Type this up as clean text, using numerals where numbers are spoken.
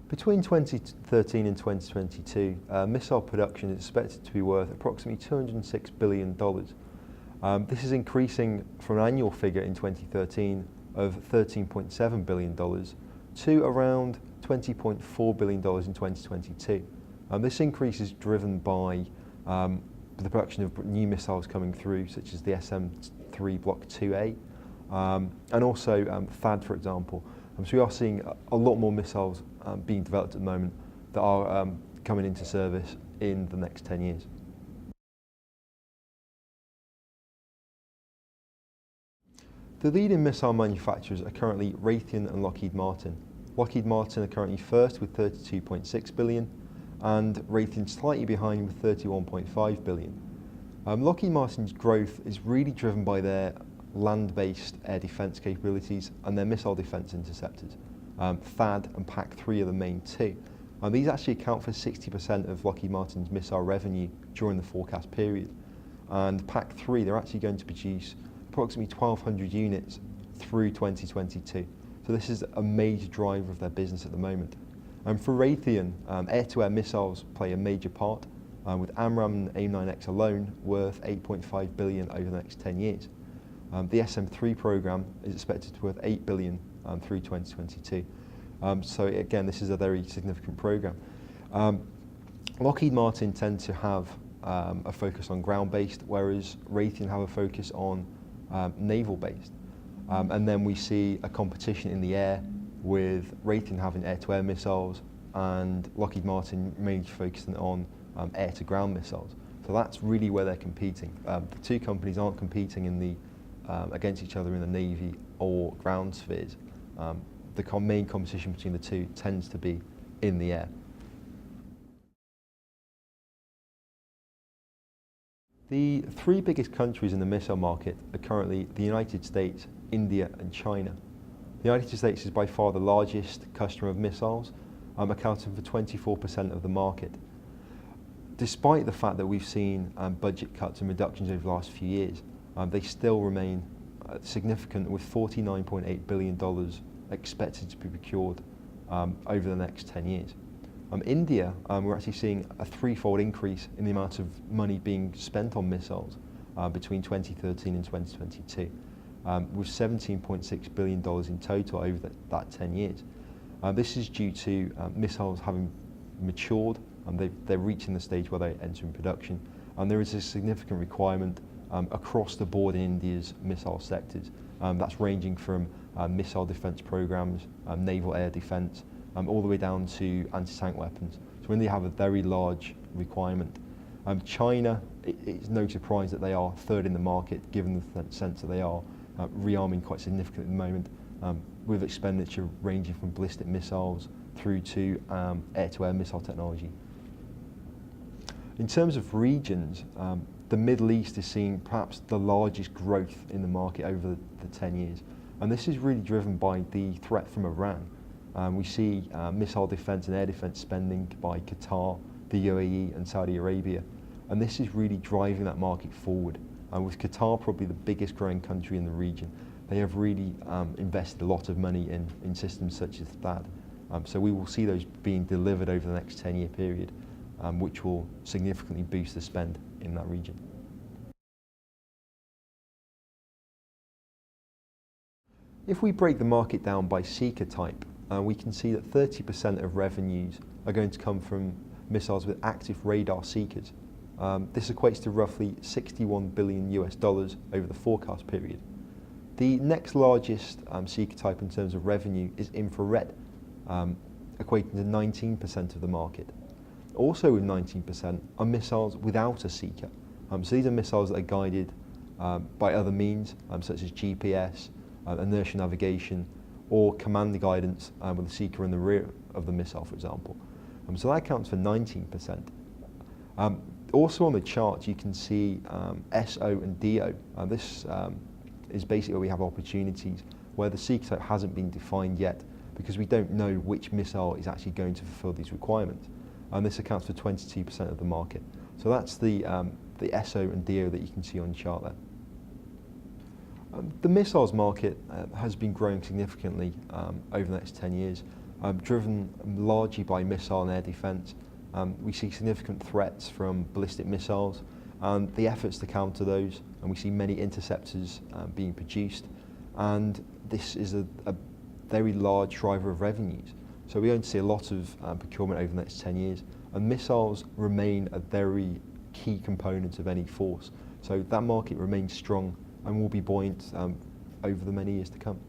Between 2013 and 2022, missile production is expected to be worth approximately $206 billion. This is increasing from an annual figure in 2013 of $13.7 billion to around $20.4 billion in 2022. This increase is driven by the production of new missiles coming through, such as the SM-3 Block 2A, and also THAAD, for example. So we are seeing a lot more missiles being developed at the moment that are coming into service in the next 10 years. The leading missile manufacturers are currently Raytheon and Lockheed Martin. Lockheed Martin are currently first with $32.6 billion, and Raytheon slightly behind with $31.5 billion. Lockheed Martin's growth is really driven by their land-based air defence capabilities and their missile defence interceptors. THAAD and PAC-3 are the main two. These actually account for 60% of Lockheed Martin's missile revenue during the forecast period. And PAC-3, they're actually going to produce approximately 1,200 units through 2022. So this is a major driver of their business at the moment. And for Raytheon, air-to-air missiles play a major part, with AMRAAM and AIM-9X alone worth $8.5 billion over the next 10 years. The SM-3 program is expected to be worth $8 billion through 2022. So again, this is a very significant program. Lockheed Martin tend to have a focus on ground-based, whereas Raytheon have a focus on naval-based. And then we see a competition in the air, with Raytheon having air-to-air missiles and Lockheed Martin mainly focusing on air-to-ground missiles. So that's really where they're competing. The two companies aren't competing in the against each other in the Navy or ground spheres. The main competition between the two tends to be in the air. The three biggest countries in the missile market are currently the United States, India and China. The United States is by far the largest customer of missiles, accounting for 24% of the market. Despite the fact that we've seen budget cuts and reductions over the last few years, they still remain significant, with $49.8 billion expected to be procured over the next 10 years. India, we're actually seeing a threefold increase in the amount of money being spent on missiles between 2013 and 2022, with $17.6 billion in total over that 10 years. This is due to missiles having matured, and they're reaching the stage where they're entering production, and there is a significant requirement across the board in India's missile sectors. That's ranging from missile defence programmes, naval air defence, all the way down to anti-tank weapons. So India have a very large requirement. China, it's no surprise that they are third in the market, given the sense that they are rearming quite significantly at the moment, with expenditure ranging from ballistic missiles through to air-to-air missile technology. In terms of regions, the Middle East is seeing perhaps the largest growth in the market over the 10 years. And this is really driven by the threat from Iran. We see missile defence and air defence spending by Qatar, the UAE and Saudi Arabia. And this is really driving that market forward. And with Qatar probably the biggest growing country in the region, they have really invested a lot of money in systems such as THAAD. So we will see those being delivered over the next 10-year period, which will significantly boost the spend in that region. If we break the market down by seeker type, we can see that 30% of revenues are going to come from missiles with active radar seekers. This equates to roughly $61 billion over the forecast period. The next largest seeker type in terms of revenue is infrared, equating to 19% of the market. Also with 19% are missiles without a seeker. So these are missiles that are guided by other means, such as GPS, inertial navigation, or command guidance with a seeker in the rear of the missile, for example. So that accounts for 19%. Also on the chart, you can see SO and DO. This is basically where we have opportunities where the seeker type hasn't been defined yet, because we don't know which missile is actually going to fulfill these requirements. And this accounts for 22% of the market. So that's the SO and DO that you can see on the chart there. The missiles market has been growing significantly over the next 10 years. driven largely by missile and air defence. We see significant threats from ballistic missiles and the efforts to counter those, and we see many interceptors being produced, and this is a very large driver of revenues. So we're going to see a lot of procurement over the next 10 years, and missiles remain a very key component of any force. So that market remains strong and will be buoyant over the many years to come.